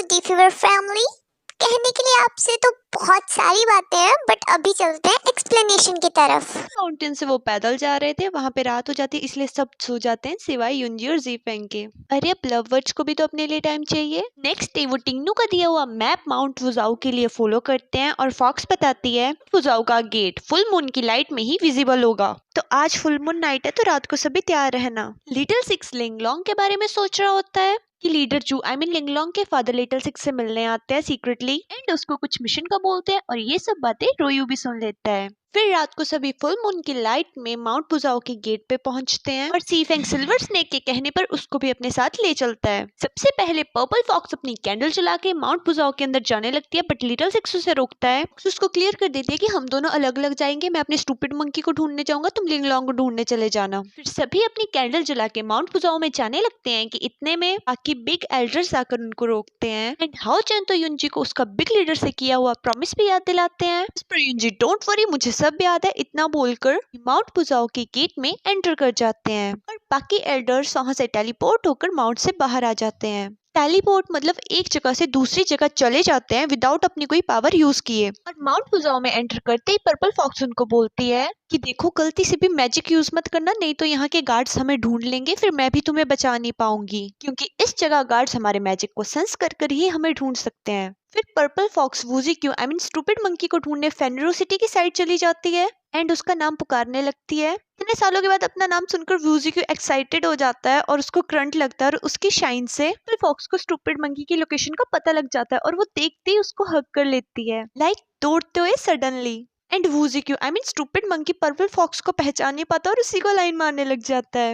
दी fever family. कहने के लिए आपसे तो बहुत सारी बातें हैं, बट अभी चलते हैं एक्सप्लेनेशन की तरफ। माउंटेन से वो पैदल जा रहे थे, वहां पे रात हो जाती है इसलिए सब सो जाते हैं सिवाय युंजी और जीफेंग के। अरे अब लवर्स को भी तो अपने लिए टाइम चाहिए। नेक्स्ट डे वो टिंगनू का दिया हुआ मैप माउंट वुजाऊ के लिए फॉलो करते हैं और फॉक्स बताती है वुजाऊ का गेट फुल मून की लाइट में ही विजिबल होगा। तो आज फुल मून नाइट है तो रात को सभी तैयार रहना। लिटिल सिक्स लिंगलोंग के बारे में सोच रहा होता है कि लीडर जू लिंगलोंग के फादर लिटिल सिक्स से मिलने आते हैं सीक्रेटली एंड उसको कुछ मिशन का बोलते हैं और ये सब बातें रोयू भी सुन लेता है। फिर रात को सभी फुल मून की लाइट में माउंट बुजाओ के गेट पे पहुंचते हैं और सीफेंग सिल्वर स्नेक के कहने पर उसको भी अपने साथ ले चलता है। सबसे पहले पर्पल फॉक्स अपनी कैंडल जला के माउंट बुजाओ के अंदर जाने लगती है बट लिटिल सिक्स उसे रोकता है। उसको क्लियर कर देती है कि हम दोनों अलग अलग जाएंगे, मैं अपने स्टूपिड मंकी को ढूंढने जाऊंगा, तुम लिंगलोंग को ढूंढने चले जाना। फिर सभी अपनी कैंडल जला के माउंट बुजाओ में जाने लगते हैं कि इतने में बाकी बिग एल्डर्स आकर उनको रोकते हैं एंड हाओ चैन तो युंजी को उसका बिग लीडर से किया हुआ प्रॉमिस भी याद दिलाते हैं। इस पर युंजी डोंट वरी मुझे सब याद है इतना बोलकर माउंट बुजाओ के गेट में एंटर कर जाते हैं और बाकी एल्डर्स वहां से टेलीपोर्ट होकर माउंट से बाहर आ जाते हैं। टेलीपोर्ट मतलब एक जगह से दूसरी जगह चले जाते हैं विदाउट अपनी कोई पावर यूज किए। और माउंट बुजाओ में एंटर करते ही पर्पल फॉक्स उनको बोलती है कि देखो गलती से भी मैजिक यूज मत करना, नहीं तो यहाँ के गार्ड्स हमें ढूंढ लेंगे, फिर मैं भी तुम्हें बचा नहीं पाऊंगी क्योंकि इस जगह गार्ड्स हमारे मैजिक को सेंस कर ही हमें ढूंढ सकते हैं। फिर पर्पल फॉक्स वूजी क्यों स्टूपिड मंकी को ढूंढने फेनरो सिटी की साइड चली जाती है एंड उसका नाम पुकारने लगती है। इतने सालों के बाद अपना नाम सुनकर वूजी क्यों एक्साइटेड हो जाता है और उसको करंट लगता है और उसकी शाइन से फॉक्स को स्टूपिड मंकी की लोकेशन का पता लग जाता है और वो देखते ही उसको हग कर लेती है लाइक दौड़ते हुए सडनली। एंड वूजी क्यों स्टूपिड मंकी पर्पल फॉक्स को पहचान नहीं पाता और उसी को लाइन मारने लग जाता है।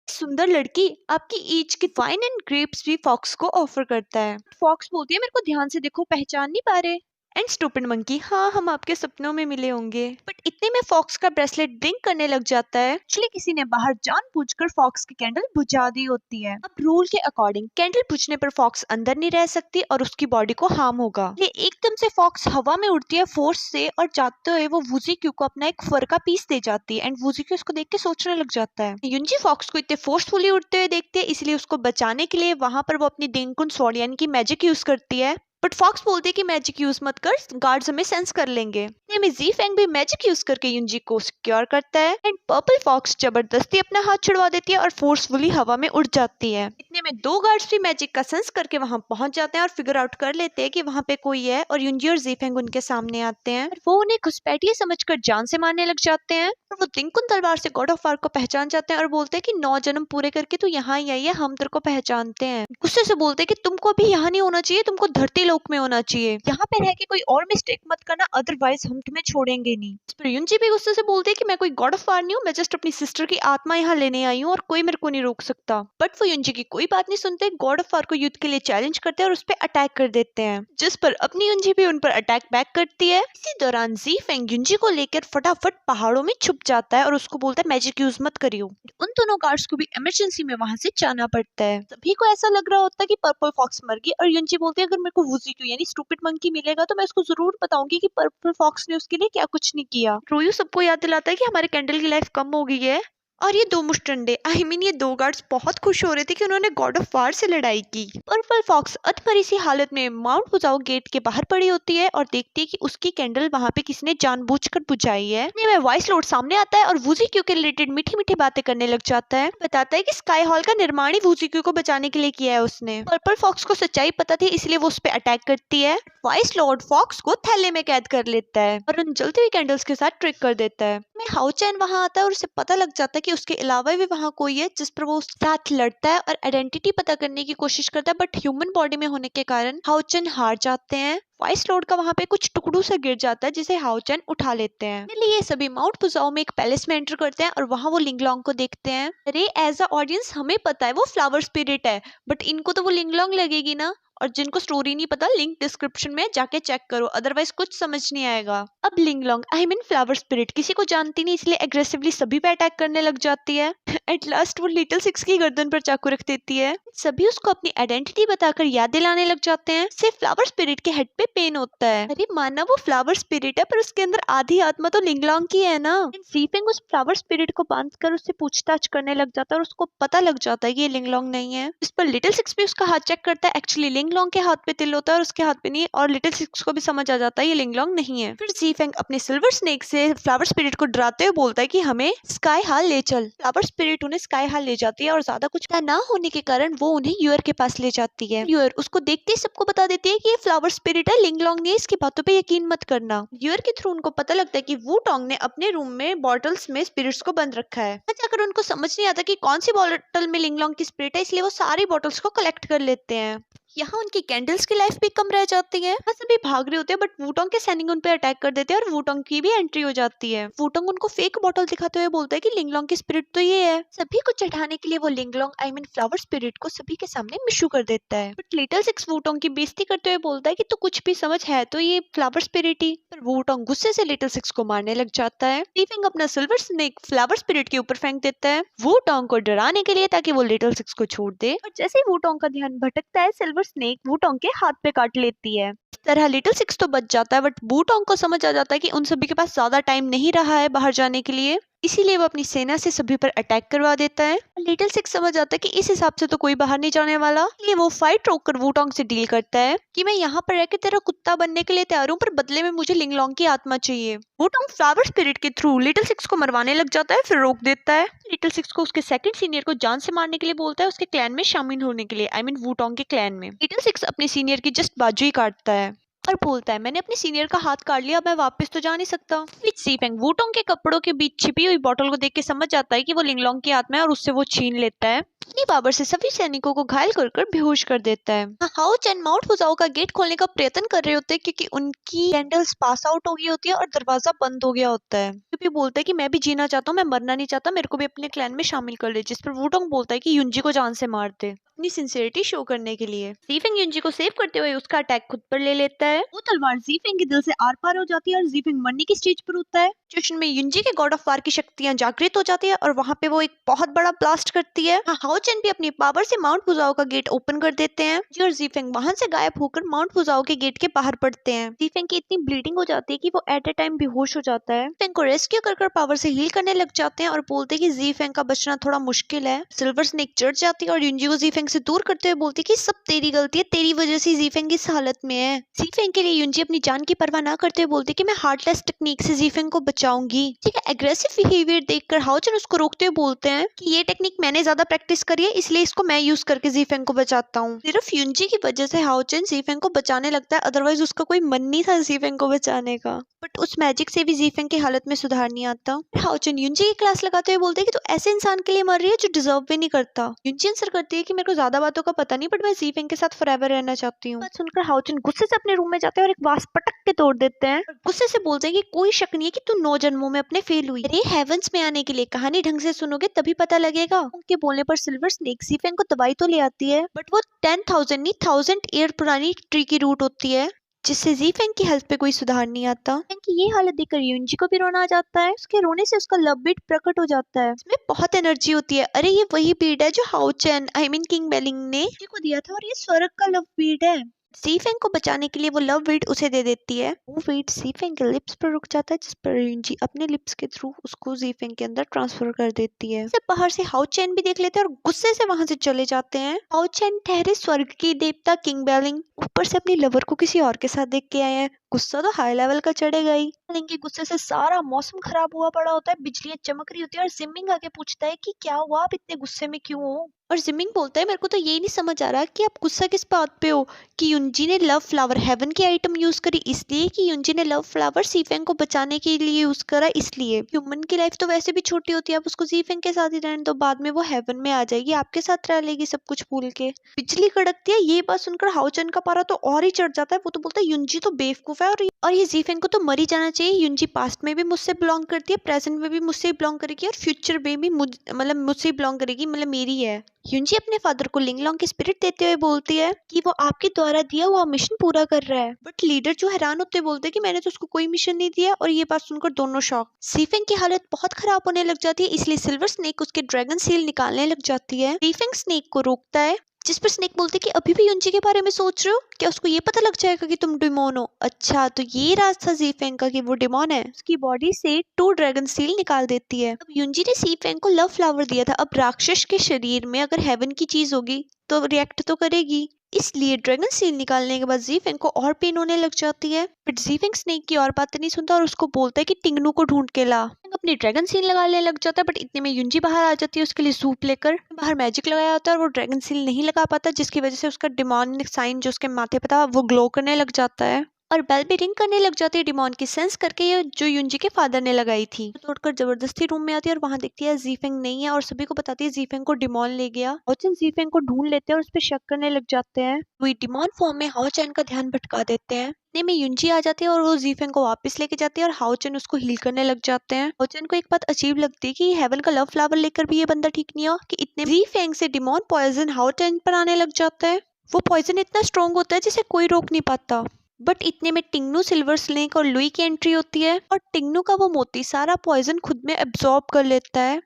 सुंदर लड़की आपकी ईच की वाइन एंड ग्रेप्स भी फॉक्स को ऑफर करता है। फॉक्स बोलती है मेरे को ध्यान से देखो, पहचान नहीं पा रहे। एंड स्टूपिड मंकी हाँ हम आपके सपनों में मिले होंगे। बट इतने में फॉक्स का ब्रेसलेट ब्लिंक करने लग जाता है। एक्चुअली किसी ने बाहर जानबूझकर फॉक्स की कैंडल बुझा दी होती है। अब रूल के अकॉर्डिंग कैंडल बुझने पर फॉक्स अंदर नहीं रह सकती और उसकी बॉडी को हार्म होगा। ये एकदम से फॉक्स हवा में उड़ती है फोर्स से और जाते हुए वो वूजी क्यू को अपना एक फर का पीस दे जाती है एंड वूजी क्यू उसको देख के सोचने लग जाता है। युंजी फॉक्स को इतने फोर्सफुली उड़ते हुए देखते हैं इसलिए उसको बचाने के लिए वहां पर वो अपनी डिंगकुन स्वॉर्ड यानी कि मैजिक यूज करती है। बट फॉक्स बोलती है कि मैजिक यूज मत कर, गार्ड्स हमें सेंस कर लेंगे। जी फैंग भी मैजिक यूज करके युंजी को सिक्योर करता है एंड पर्पल फॉक्स जबरदस्ती अपना हाथ छुड़वा देती है और फोर्सफुली हवा में उड़ जाती है। इतने में दो गार्ड्स भी मैजिक का सेंस करके वहां पहुंच जाते हैं और फिगर आउट कर लेते हैं कि वहां पे कोई है और युंजी और जीफेंग उनके सामने आते हैं और वो उन्हें घुसपैठिए समझकर जान से मारने लग जाते हैं और वो दिंकुन तलवार से गॉड ऑफ वार को पहचान जाते हैं और बोलते हैं कि 9 जन्म पूरे करके तू यहाँ ही आई है, हम तेरे को पहचानते हैं। गुस्से से बोलते हैं कि तुमको अभी यहाँ नहीं होना चाहिए, तुमको धरती लोक में होना चाहिए, यहाँ पे रह के कोई और मिस्टेक मत करना अदरवाइज हम तुम्हें छोड़ेंगे नहीं। इस पर युंजी भी गुस्से से बोलते हैं कि मैं कोई गॉड ऑफ वार नहीं हूँ, मैं जस्ट अपनी सिस्टर की आत्मा यहाँ लेने आई हूँ और कोई मेरे को नहीं रोक सकता। बट वो युंजी की कोई बात नहीं सुनते, गॉड ऑफ वार को युद्ध के लिए चैलेंज करते हैं और उस पर अटैक कर देते हैं जिस पर अपनी युंजी भी उन पर अटैक बैक करती है। इसी दौरान जी फेंग युंजी को लेकर फटाफट पहाड़ों में छुप जाता है और उसको बोलता है मैजिक यूज मत करियो। उन दोनों गार्ड्स को भी इमरजेंसी में वहां से जाना पड़ता है। सभी को ऐसा लग रहा होता है कि पर्पल फॉक्स मर गई और युंजी बोलती है अगर मेरे को वूजी क्यू यानी स्टूपिड मंकी मिलेगा तो मैं उसको जरूर बताऊंगी कि पर्पल फॉक्स ने उसके लिए क्या कुछ नहीं किया। रोयू सबको याद दिलाता है कि हमारे कैंडल की लाइफ कम हो गई है और ये दो मुस्टंडे ये दो गार्ड्स बहुत खुश हो रहे थे कि उन्होंने गॉड ऑफ वार से लड़ाई की। पर्पल फॉक्स अधमरी सी हालत में माउंट बुजाओ गेट के बाहर पड़ी होती है और देखती है कि उसकी कैंडल वहां पे किसी ने जानबूझकर बुझाई है। में वाइस लॉर्ड सामने आता है और वूजी क्यू के रिलेटेड मीठी मीठी बातें करने लग जाता है। बताता है कि स्काई हॉल का निर्माण ही वूजी क्यू को बचाने के लिए किया है उसने। पर्पल फॉक्स को सच्चाई पता थी इसलिए वो उस पर अटैक करती है। वाइस लॉर्ड फॉक्स को थैले में कैद कर लेता है और उन जलती हुई कैंडल्स के साथ ट्रिक कर देता है। हाउ चैन वहां आता है और उसे पता लग जाता है कि उसके अलावा भी वहां कोई है जिस पर वो उसके साथ लड़ता है और आइडेंटिटी पता करने की कोशिश करता है बट ह्यूमन बॉडी में होने के कारण हाउ चैन हार जाते हैं। वाइस लॉर्ड का वहां पे कुछ टुकड़ों से गिर जाता है जिसे हाउ चैन उठा लेते हैं। इसलिए ये सभी माउंट बुजाओ में एक पैलेस में एंटर करते हैं और वहां वो लिंगलोंग को देखते हैं। अरे एज अ ऑडियंस हमें पता है वो फ्लावर स्पिरिट है बट इनको तो वो लिंगलोंग लगेगी ना, और जिनको स्टोरी नहीं पता लिंक डिस्क्रिप्शन में जाके चेक करो अदरवाइज कुछ समझ नहीं आएगा। अब लिंगलोंग फ्लावर स्पिरिट किसी को जानती नहीं इसलिए एग्रेसिवली सभी पे अटैक करने लग जाती है। एट लास्ट वो लिटिल सिक्स की गर्दन पर चाकू रख देती है। सभी उसको अपनी आइडेंटिटी बताकर याद दिलाने लग जाते हैं। सिर्फ फ्लावर स्पिरिट के हेड पे पेन होता है। अरे माना वो फ्लावर स्पिरिट है पर उसके अंदर आधी आत्मा तो लिंगलोंग की है ना। ज़ीफेंग उस फ्लावर स्पिरिट को बांधकर उससे पूछताछ करने लग जाता है और उसको पता लग जाता है कि ये लिंगलोंग नहीं है। इस पर लिटिल सिक्स भी उसका हाथ चेक करता है, एक्चुअली लिंगलोंग के हाथ पे तिल होता है और उसके हाथ पे नहीं, और लिटिल सिक्स को भी समझ आ जाता है ये लिंगलोंग नहीं है। फिर ज़ीफेंग अपने सिल्वर स्नेक से फ्लावर स्पिरिट को डराते हुए बोलता है कि हमें स्काई हॉल ले चल। फ्लावर स्पिरिट उन्हें स्काई हॉल ले जाती है और ज्यादा कुछ ना होने के कारण वो उन्हें यूर के पास ले जाती है। यूर उसको देखते ही सबको बता देती है कि ये फ्लावर स्पिरिट है, लिंगलोंग नहीं है, इसकी बातों पे यकीन मत करना। यूर के थ्रू उनको पता लगता है कि वू टोंग ने अपने रूम में बॉटल्स में स्पिरिट्स को बंद रखा है। जाकर उनको समझ नहीं आता कि कौन सी बॉटल में लिंगलोंग की स्पिरिट है, इसलिए वो सारी बॉटल्स को कलेक्ट कर लेते हैं। यहाँ उनकी कैंडल्स की लाइफ भी कम रह जाती है। वहाँ सभी भाग रहे होते हैं बट वूटोंग के सैनिक उन पे अटैक कर देते हैं और वूटोंग की भी एंट्री हो जाती है। वूटोंग उनको फेक बॉटल दिखाते हुए बोलता है कि लिंगलोंग की स्पिरिट तो ये है। सभी को चढ़ाने के लिए वो लिंगलोंग आई मीन फ्लावर स्पिरिट को सभी के सामने मिशू कर देता है। बट लिटिल सिक्स वूटोंग की बेइज्जती करते हुए बोलता है कि तू कुछ भी समझ, है तो ये फ्लावर स्पिरिट ही। पर वूटोंग गुस्से से लिटिल सिक्स को मारने लग जाता है। ज़ीफेंग अपना सिल्वर स्नेक फ्लावर स्पिरिट के ऊपर फेंक देता है वूटोंग को डराने के लिए ताकि वो लिटिल सिक्स को छोड़ दे। और जैसे ही वूटोंग का ध्यान भटकता है सिल्वर स्नेक वूटोंग के हाथ पे काट लेती है। इस तरह लिटिल सिक्स तो बच जाता है बट वूटोंग को समझ आ जाता है कि उन सभी के पास ज्यादा टाइम नहीं रहा है बाहर जाने के लिए, इसीलिए वो अपनी सेना से सभी पर अटैक करवा देता है। लिटिल सिक्स समझ आता है कि इस हिसाब से तो कोई बाहर नहीं जाने वाला, इसलिए वो फाइट रोककर वूटोंग से डील करता है कि मैं यहाँ पर रहकर तेरा कुत्ता बनने के लिए तैयार हूँ पर बदले में मुझे लिंगलोंग की आत्मा चाहिए। वूटोंग फ्लावर स्पिरिट के थ्रू लिटिल सिक्स को मरवाने लग जाता है फिर रोक देता है। लिटिल सिक्स को उसके सेकंड सीनियर को जान से मारने के लिए बोलता है, उसके क्लैन में शामिल होने के लिए, आई मीन वूटोंग के क्लैन में। लिटिल सिक्स अपने सीनियर की जस्ट बाजू ही काटता है और बोलता है मैंने अपने सीनियर का हाथ काट लिया, मैं वापस तो जा नहीं सकता। ज़ीफेंग वूटोंग के कपड़ों के बीच छिपी हुई बोतल को देख के समझ जाता है कि वो लिंगलोंग की आत्मा है और उससे वो छीन लेता है। अपनी पावर से सभी सैनिकों को घायल कर बेहोश कर देता है। हाओ चैन माउंट फुजाओ का गेट खोलने का प्रयत्न कर रहे होते हैं क्योंकि उनकी कैंडल्स पास आउट हो गई होती है और दरवाजा बंद हो गया होता है। भी बोलता है कि मैं भी जीना चाहता हूँ, मैं मरना नहीं चाहता, मेरे को भी अपने क्लैन में शामिल कर ले। जिस पर वूटोंग बोलता है कि युंजी को जान से मार दे अपनी सिंसियरिटी शो करने के लिए। ज़ीफेंग युंजी को सेव करते हुए उसका अटैक खुद पर ले लेता है। वो तलवार ज़ीफेंग के दिल से आर पार हो जाती है और ज़ीफेंग मरने की स्टेज पर होता है। सिचुएशन में युंजी के गॉड ऑफ वार की शक्तियां जागृत हो जाती है और वहां पे वो एक बहुत बड़ा ब्लास्ट करती है। हाओ चैन भी अपनी पावर से माउंट फुजाओ का गेट ओपन कर देते हैं और ज़ीफेंग वहां से गायब होकर माउंट फुजाओ के गेट के बाहर पड़ते हैं। ज़ीफेंग की इतनी ब्लीडिंग हो जाती है कि वो एट ए टाइम बेहोश हो जाता है। ज़ीफेंग को रेस्क्यू कर पावर से हील करने लग जाते हैं और बोलते हैं कि ज़ीफेंग का बचना थोड़ा मुश्किल है। सिल्वर स्नेक चढ़ जाती है और युंजी को ज़ीफेंग से दूर करते हुए बोलती है कि सब तेरी गलती है, तेरी वजह से ज़ीफेंग इस हालत में है। ज़ीफेंग के लिए युंजी अपनी जान की परवाह ना करते हुए बोलती है कि मैं हार्टलेस टेक्निक से ज़ीफेंग को बचाऊंगी। ठीक है, एग्रेसिव बिहेवियर देखकर हाओ चैन उसको रोकते हुए बोलते हैं कि ये टेक्निक मैंने ज्यादा प्रैक्टिस करी है इसलिए इसको मैं यूज करके ज़ीफेंग को बचाता हूँ। सिर्फ युंजी की वजह से हाओ चैन ज़ीफेंग को बचाने लगता है, अदरवाइज उसका कोई मन नहीं था ज़ीफेंग को बचाने का। बट उस मैजिक से भी ज़ीफेंग की हालत में सुधार नहीं आता। हाओ चैन युंजी की क्लास लगाते हुए बोलते हैं कि तू ऐसे इंसान के लिए मर रही है जो डिजर्व भी नहीं करता। युंजी आंसर करती है कि मेरे को ज्यादा बातों का पता नहीं बट मैं ज़ीफेंग के साथ फॉरएवर रहना चाहती हूँ। बात सुनकर हाओ चैन गुस्से से अपने रूम में जाते हैं और एक वास पटक के तोड़ देते हैं। गुस्से से बोलते हैं कि कोई शक नहीं है कि तू 9 जन्मों में अपने फेल हुई। अरे हेवंस में आने के लिए कहानी ढंग से सुनोगे तभी पता लगेगा। उनके बोलने पर सिल्वर स्नेक ज़ीफेंग को दवाई तो ले आती है बट वो 10,000 नहीं 1000 ईयर पुरानी ट्री की रूट होती है जिससे ज़ीफेंग की हेल्थ पे कोई सुधार नहीं आता। कि ये हालत देखकर युंजी को भी रोना आ जाता है। उसके रोने से उसका लव बीट प्रकट हो जाता है। इसमें बहुत एनर्जी होती है। अरे ये वही बीट है जो हाओ चैन आई मीन किंग बेलिंग ने युंजी को दिया था और ये स्वर्ग का लव बीट है। ज़ीफेंग को बचाने के लिए वो लव बीट उसे दे देती है। वो बीट ज़ीफेंग के लिप्स पर रुक जाता है जिस पर युंजी अपने लिप्स के थ्रू उसको ज़ीफेंग के अंदर ट्रांसफर कर देती है। इसे बाहर से हाओ चैन भी देख लेते हैं और गुस्से से वहां से चले जाते हैं। हाओ चैन ठहरे स्वर्ग की देवता किंग बेलिंग ऊपर से अपनी लवर को किसी और के साथ देख के आए हैं। गुस्सा तो हाई लेवल का चढ़ेगा ही। बेलिंग के गुस्से से सारा मौसम खराब हुआ पड़ा होता है, बिजलियां चमक रही होती है और ज़िमिंग आके पूछता है कि क्या हुआ, आप इतने गुस्से में क्यों हो। और ज़िमिंग बोलता है मेरे को तो यही नहीं समझ आ रहा कि आप गुस्सा किस बात पे हो, कि युंजी ने लव फ्लावर हेवन की आइटम यूज करी इसलिए, कि युंजी ने लव फ्लावर ज़ीफेंग को बचाने के लिए यूज करा इसलिए। ह्यूमन की लाइफ तो वैसे भी छोटी होती है, आप उसको ज़ीफेंग के साथ ही रहने दो, बाद में वो हेवन में आ जाएगी, आपके साथ रह लेगी सब कुछ भूल के। बिजली कड़कती है। ये बात सुनकर हाओ चैन का पारा तो और ही चढ़ जाता है। वो तो बोलता है युंजी तो बेवकूफ है और ये ज़ीफेंग को तो मर ही जाना चाहिए। युंजी पास्ट में भी मुझसे बिलोंग करती है, प्रेजेंट में भी मुझसे बिलोंग करेगी और फ्यूचर में भी मुझसे बिलोंग करेगी, मतलब मेरी है। युंजी अपने फादर को लिंगलोंग की स्पिरिट देते हुए बोलती है कि वो आपके द्वारा दिया हुआ मिशन पूरा कर रहा है। बट लीडर जो हैरान होते बोलते हैं कि मैंने तो उसको कोई मिशन नहीं दिया। और ये बात सुनकर दोनों शॉक। ज़ीफेंग की हालत बहुत खराब होने लग जाती है, इसलिए सिल्वर स्नेक उसके ड्रैगन सील निकालने लग जाती है। ज़ीफेंग स्नेक को रोकता है जिस पर स्नेक बोलते कि अभी भी युंजी के बारे में सोच रहे हो, क्या उसको ये पता लग जाएगा कि तुम डिमोन हो? अच्छा, तो ये राज था ज़ीफेंग का कि वो डिमोन है। उसकी बॉडी से 2 ड्रैगन सील निकाल देती है। अब युंजी ने ज़ीफेंग को लव फ्लावर दिया था, अब राक्षस के शरीर में अगर हेवन की चीज होगी तो रिएक्ट तो करेगी, इसलिए ड्रैगन सील निकालने के बाद ज़ीफेंग को और पेन होने लग जाती है। बट ज़ीफेंग स्नेक की और बातें नहीं सुनता और उसको बोलता है कि टिंगनू को ढूंढ के ला। अपनी ड्रैगन सील लगाने लग जाता है, बट इतने में युंजी बाहर आ जाती है उसके लिए सूप लेकर। बाहर मैजिक लगाया होता है और वो ड्रैगन सील नहीं लगा पाता, जिसकी वजह से उसका डिमोनिक साइन जो उसके माथे पे था वो ग्लो करने लग जाता है और बेल भी रिंग करने लग जाती है डिमोन की सेंस करके, ये जो युंजी के फादर ने लगाई थी। तो तोड़कर जबरदस्ती रूम में आती है और वहां देखती है ज़ीफेंग नहीं है और सभी को बताती है ज़ीफेंग को डिमोन ले गया। हाओचेन ज़ीफेंग को ढूंढ लेते हैं और उस पर शक करने लग जाते हैं। वही डिमोन फॉर्म में हाओचेन का ध्यान भटका देते हैं। इतने में युंजी आ जाती है और वो ज़ीफेंग को वापस लेके जाती है और हाओचेन उसको हील करने लग जाते हैं। हाओचेन को एक बात अजीब लगती है कि हेवन का लव फ्लावर लेकर भी ये बंदा ठीक नहीं हुआ कि इतने ज़ीफेंग से डिमोन पॉइजन हाओचेन पर आने लग जाता है। वो पॉइजन इतना स्ट्रॉन्ग होता है जिसे कोई रोक नहीं पाता। बट इतने में टिंगनू, सिल्वर स्नेक और लुई की एंट्री होती है और टिंगनू का वो मोती सारा पॉइजन खुद में एब्जॉर्ब कर लेता है।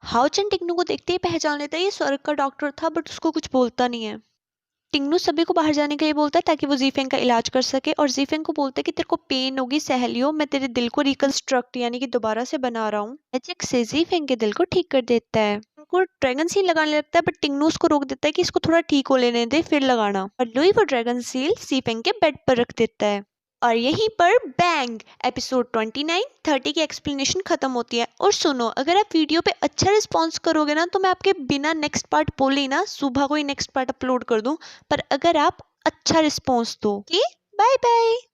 हाओचेन टिंगनू को देखते ही पहचान लेता है ये स्वर्ग का डॉक्टर था, बट उसको कुछ बोलता नहीं है। टिंगनू सभी को बाहर जाने के लिए बोलता है ताकि वो ज़ीफेंग का इलाज कर सके और ज़ीफेंग को बोलता है कि तेरे को पेन होगी, सह लियो, मैं तेरे दिल को रिकंस्ट्रक्ट यानी कि दोबारा से बना रहा हूँ। मैजिक से ज़ीफेंग के दिल को ठीक कर देता है। उनको ड्रैगन सील लगाने लगता है, बट टिंगनू उसको रोक देता है कि इसको थोड़ा ठीक हो लेने दे फिर लगाना, और लुई वो ड्रैगन सील ज़ीफेंग के बेड पर रख देता है। और यहीं पर बैंग एपिसोड 29-30 की एक्सप्लेनेशन खत्म होती है। और सुनो, अगर आप वीडियो पे अच्छा रिस्पॉन्स करोगे ना तो मैं आपके बिना नेक्स्ट पार्ट बोले ही ना सुबह को ही नेक्स्ट पार्ट अपलोड कर दूं, पर अगर आप अच्छा रिस्पॉन्स दो। Bye bye.